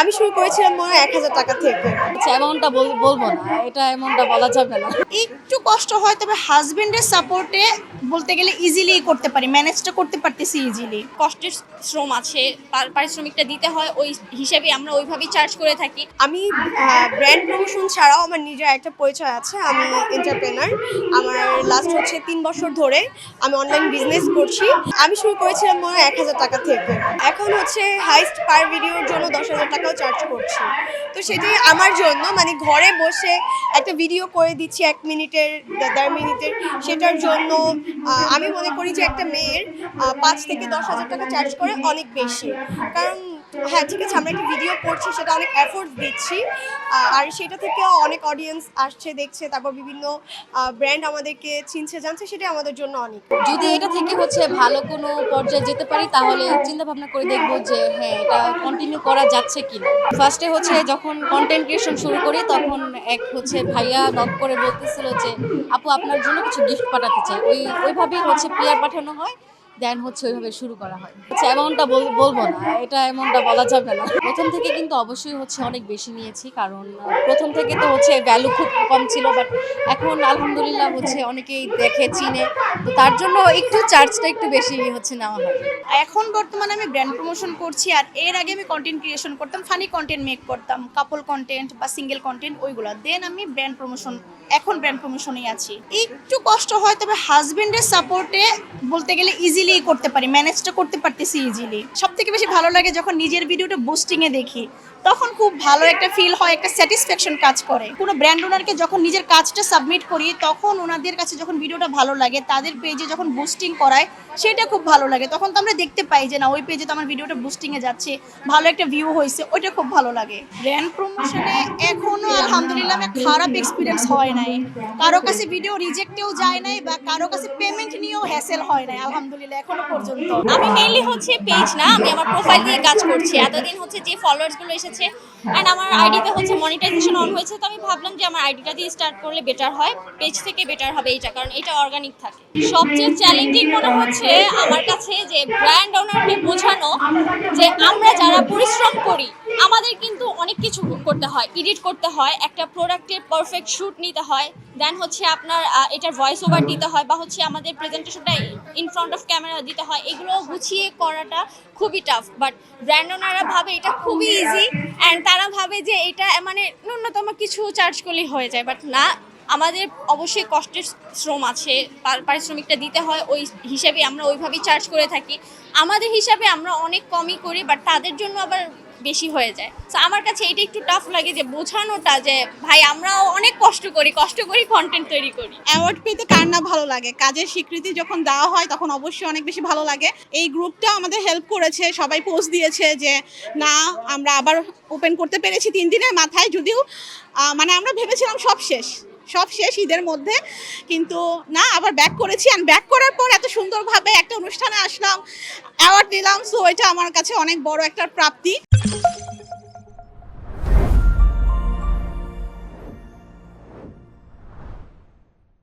আমি শুরু করেছিলাম মনে হয় ১,০০০ টাকা থেকে। আচ্ছা, অ্যামাউন্টটা বলবো না, এটা অ্যামাউন্টটা বলা যাবে না। একটু কষ্ট হয়, তবে হাজবেন্ডের সাপোর্টে বলতে গেলে ইজিলি করতে পারি, ম্যানেজটা করতে পারতেছি ইজিলি। কষ্টের শ্রম আছে, পারিশ্রমিকটা দিতে হয়, ওই হিসেবে আমরা ওইভাবেই চার্জ করে থাকি। আমি ব্র্যান্ড প্রমোশন ছাড়াও আমার নিজের একটা পরিচয় আছে। আমি এন্টারপ্রেনার। আমার লাস্ট হচ্ছে ৩ বছর ধরে আমি অনলাইন বিজনেস করছি। আমি শুরু করেছিলাম মনে হয় ১,০০০ টাকা থেকে। এখন হচ্ছে হাইস্ট পার ভিডিওর জন্য ১০,০০০ টাকাও চার্জ করছি। তো সেটাই আমার জন্য, মানে ঘরে বসে একটা ভিডিও করে দিচ্ছি ১ মিনিটের ১.৫ মিনিটের, সেটার জন্য আমি মনে করি যে একটা মেয়ের ৫ থেকে ১০,০০০ টাকা চার্জ করে অনেক বেশি। কারণ হ্যাঁ, ঠিক আছে, আমরা একটা ভিডিও করছি, সেটা অনেক এফোর্ট দিচ্ছি, আর সেটা থেকেও অনেক অডিয়েন্স আসছে, দেখছে, তারপর বিভিন্ন ব্র্যান্ড আমাদেরকে চিনছে, জানছে, সেটা আমাদের জন্য অনেক। যদি এটা থেকে ভালো কোনো পর্যায়ে যেতে পারি, তাহলে চিন্তা ভাবনা করে দেখবো যে হ্যাঁ, এটা কন্টিনিউ করা যাচ্ছে কিনা। ফার্স্টে যখন কন্টেন্ট ক্রিয়েশন শুরু করি, তখন এক ভাইয়া নক করে বলতেছিল যে আপু, আপনার জন্য কিছু গিফট পাঠাতে চাই। ওইভাবেই পিয়ার পাঠানো হয়, দেন ওইভাবে শুরু করা হয়। অ্যামাউন্টটা বলবো না, এটা অ্যামাউন্টটা বলা যাবে না। প্রথম থেকে কিন্তু অবশ্যই অনেক বেশি নিয়েছি, কারণ প্রথম থেকে তো ভ্যালু খুব কম ছিল, বাট এখন আলহামদুলিল্লাহ অনেকেই দেখে, চিনে, তো তার জন্য একটু চার্জটা একটু বেশি নেওয়া হয়। এখন বর্তমানে আমি ব্র্যান্ড প্রমোশন করছি, আর এর আগে আমি কন্টেন্ট ক্রিয়েশন করতাম, ফানি কন্টেন্ট মেক করতাম, কাপল কন্টেন্ট বা সিঙ্গেল কন্টেন্ট, ওইগুলো। দেন আমি ব্র্যান্ড প্রমোশন, এখন ব্র্যান্ড প্রমোশনেই আছি। একটু কষ্ট হয়, তবে হাজবেন্ডের সাপোর্টে বলতে গেলে ইজিলি করতে পারি, ম্যানেজটা করতে পারতেছি ইজিলি। সব থেকে বেশি ভালো লাগে যখন নিজের ভিডিওটা বুস্টিংয়ে দেখি, তখন খুব ভালো একটা ফিল হয়, একটা স্যাটিসফ্যাকশন কাজ করে। কোনো ব্র্যান্ড ওনারকে যখন নিজের কাজটা সাবমিট করি, তখন ওনাদের কাছে যখন ভিডিওটা ভালো লাগে, তাদের পেজে যখন বুস্টিং করায়, সেটা খুব ভালো লাগে। তখন তো আমরা দেখতে পাই যে না, ওই পেজে তো আমার ভিডিওটা বুস্টিংয়ে যাচ্ছে, ভালো একটা ভিউ হয়েছে, ওইটা খুব ভালো লাগে। ব্র্যান্ড প্রমোশনে এখনও আলহামদুলিল্লাহ আমার খারাপ এক্সপিরিয়েন্স হয় নাই, কারো কাছে ভিডিও রিজেক্টেও যায় নাই, বা কারো কাছে পেমেন্ট নিয়েও হ্যাসেল হয় নাই, আলহামদুলিল্লাহ এখনো পর্যন্ত। আমি মেইনলি পেজ না, আমি আমার প্রোফাইল দিয়ে কাজ করছি। এতদিন যে ফলোয়ার্সগুলো এসেছে, অ্যান্ড আমার আইডিতে মনিটাইজেশন অন হয়েছে, তো আমি ভাবলাম যে আমার আইডিটা দিয়ে স্টার্ট করলে বেটার হয়, পেজ থেকে বেটার হবে এইটা, কারণ এটা অর্গানিক থাকে। সবচেয়ে চ্যালেঞ্জিং মনে হচ্ছে আমার কাছে যে ব্র্যান্ড ওনারকে বোঝানো যে আমরা যারা পরিশ্রম করি, আমাদের কিন্তু অনেক কিছু করতে হয়, এডিট করতে হয়, একটা প্রোডাক্টের পারফেক্ট শ্যুট নিতে হয়, দেন আপনার এটার ভয়েস ওভার দিতে হয়, বা আমাদের প্রেজেন্টেশনটা ইন ফ্রন্ট অফ ক্যামেরা দিতে হয়। এগুলো গুছিয়ে করাটা খুবই টাফ, বাট ব্র্যান্ড ওনাররা ভাবে এটা খুবই ইজি, অ্যান্ড তারা ভাবে যে এটা মানে ন্যূনতম কিছু চার্জ করলেই হয়ে যায়, বাট না, আমাদের অবশ্যই কষ্টের শ্রম আছে, পারিশ্রমিকটা দিতে হয়, ওই হিসেবে আমরা ওইভাবেই চার্জ করে থাকি। আমাদের হিসাবে আমরা অনেক কমই করি, বাট তাদের জন্য আবার বেশি হয়ে যায়। তো আমার কাছে এটা একটু টাফ লাগে, যে বোঝানোটা যে ভাই আমরাও অনেক কষ্ট করি কন্টেন্ট তৈরি করি। অ্যাওয়ার্ড পেতে কার না ভালো লাগে, কাজের স্বীকৃতি যখন দেওয়া হয় তখন অবশ্যই অনেক বেশি ভালো লাগে। এই গ্রুপটা আমাদের হেল্প করেছে, সবাই পোস্ট দিয়েছে যে না, আমরা আবার ওপেন করতে পেরেছি 3 দিনের মাথায়। যদিও মানে আমরা ভেবেছিলাম সব শেষ ঈদের মধ্যে, কিন্তু না, আবার ব্যাক করেছি। অ্যান্ড ব্যাক করার পর এত সুন্দরভাবে একটা অনুষ্ঠানে আসলাম, অ্যাওয়ার্ড নিলাম, সো এটা আমার কাছে অনেক বড় একটা প্রাপ্তি।